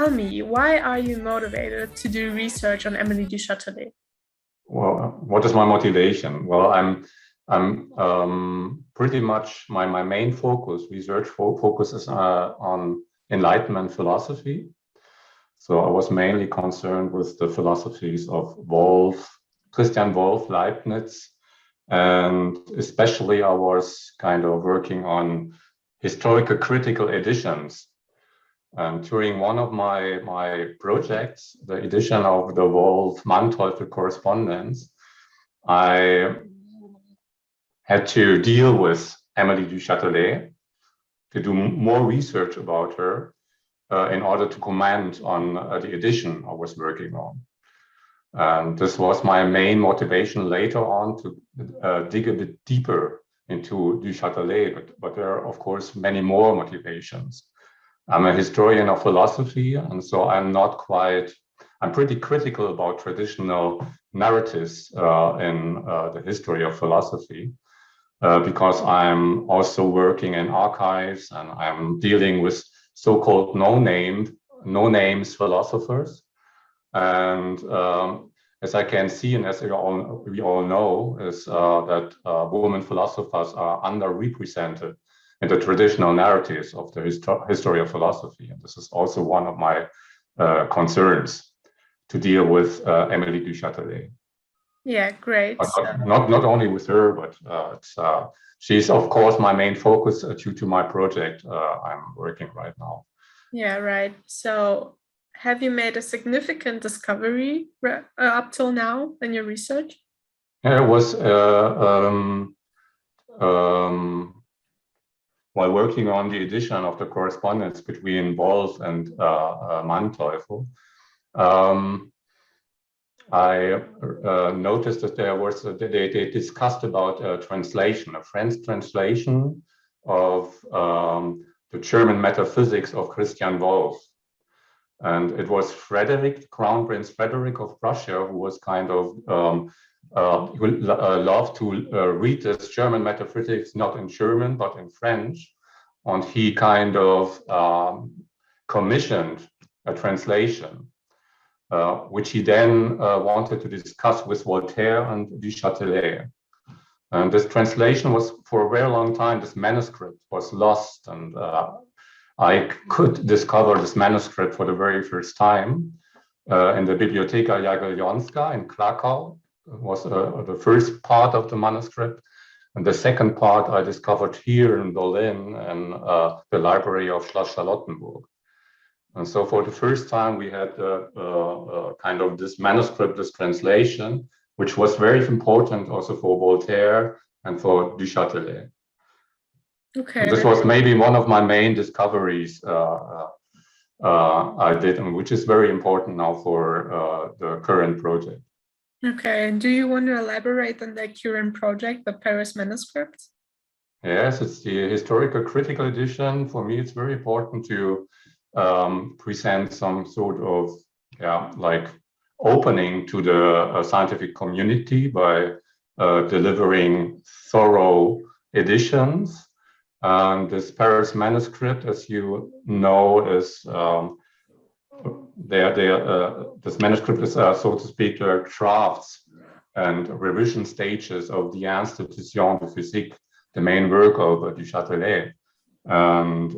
tell me, why are you motivated to do research on Émilie du Châtelet? Well, what is my motivation? Well, I'm pretty much my main research focus is on Enlightenment philosophy. So I was mainly concerned with the philosophies of Christian Wolff, Leibniz, and especially I was kind of working on historical critical editions. And during one of my projects, the edition of the Wolff-Manteuffel correspondence, I had to deal with Émilie du Châtelet to do more research about her in order to comment on the edition I was working on. And this was my main motivation later on to dig a bit deeper into du Châtelet, but there are, of course, many more motivations. I'm a historian of philosophy, and so I'm pretty critical about traditional narratives in the history of philosophy, because I'm also working in archives and I'm dealing with so-called no-names philosophers. And as I can see, and as we all know, is that women philosophers are underrepresented in the traditional narratives of the history of philosophy. And this is also one of my concerns, to deal with Émilie du Châtelet. Yeah, great. Not only with her, but she's, of course, my main focus due to my project I'm working right now. Yeah, right. So have you made a significant discovery up till now in your research? Yeah, it was while working on the edition of the correspondence between Wolff and Manteuffel, I noticed that they discussed about a translation, a French translation of the German metaphysics of Christian Wolff. And it was Crown Prince Frederick of Prussia, who was kind of who loved to read this German metaphysics not in German but in French, and he kind of commissioned a translation, which he then wanted to discuss with Voltaire and du Châtelet. And this translation was, for a very long time, this manuscript was lost, and I could discover this manuscript for the very first time in the Biblioteka Jagiellonska in Krakow. It was the first part of the manuscript. And the second part I discovered here in Berlin in the library of Schloss Charlottenburg. And so for the first time, we had kind of this manuscript, this translation, which was very important also for Voltaire and for du Châtelet. Okay. And this was maybe one of my main discoveries I did, and which is very important now for the current project. Okay, and do you want to elaborate on the current project, the Paris manuscript? Yes, it's the historical critical edition. For me, it's very important to present some sort of like opening to the scientific community by delivering thorough editions. And this Paris manuscript, as you know, is this manuscript is, so to speak, the drafts and revision stages of the Institution de Physique, the main work of du Châtelet. And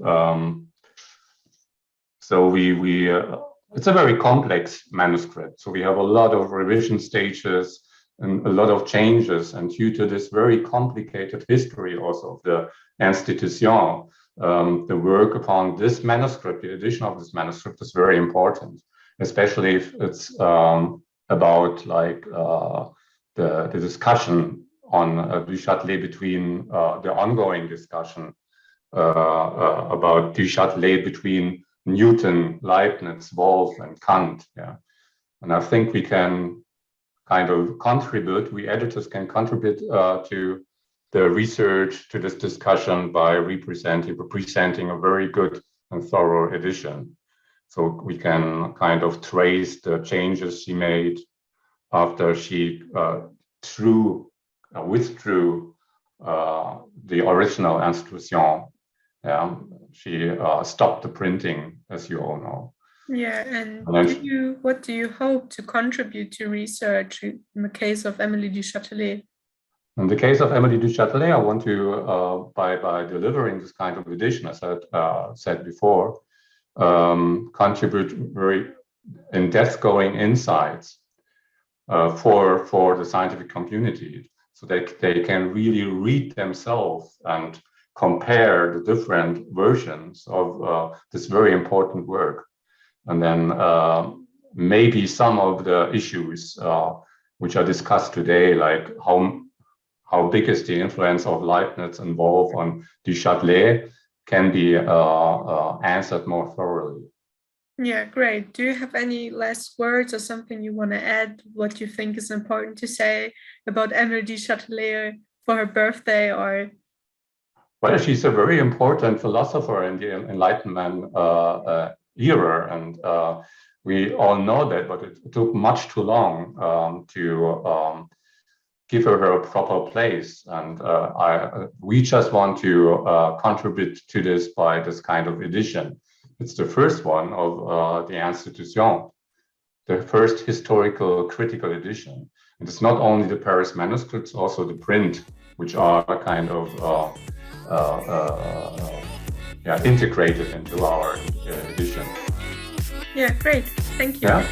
so it's a very complex manuscript. So we have a lot of revision stages and a lot of changes. And due to this very complicated history also of the Institution, the work upon this manuscript, the edition of this manuscript, is very important, especially if it's about like the discussion on du Châtelet between the ongoing discussion about du Châtelet between Newton, Leibniz, Wolff, and Kant. Yeah, and I think we can kind of contribute. We editors can contribute to the research, to this discussion by presenting a very good and thorough edition. So we can kind of trace the changes she made after she withdrew the original Institution. She stopped the printing, as you all know. Yeah, and And then what do you hope to contribute to research in the case of Émilie du Châtelet? in the case of Émilie du Châtelet, I want to, by delivering this kind of edition, as I said before, contribute very in-depth going insights for the scientific community, so they can really read themselves and compare the different versions of this very important work. And then maybe some of the issues which are discussed today, like how big is the influence of Leibniz and Wolff on Du Châtelet, can be answered more thoroughly. Yeah, great. Do you have any last words or something you want to add, what you think is important to say about Émilie du Châtelet for her birthday? Or Well, she's a very important philosopher in the Enlightenment era, and we all know that, but it took much too long to give her a proper place. And we just want to contribute to this by this kind of edition. It's the first one of the Institution, the first historical critical edition. And it's not only the Paris manuscripts, also the print, which are kind of integrated into our edition. yeah, great. Thank you. Yeah.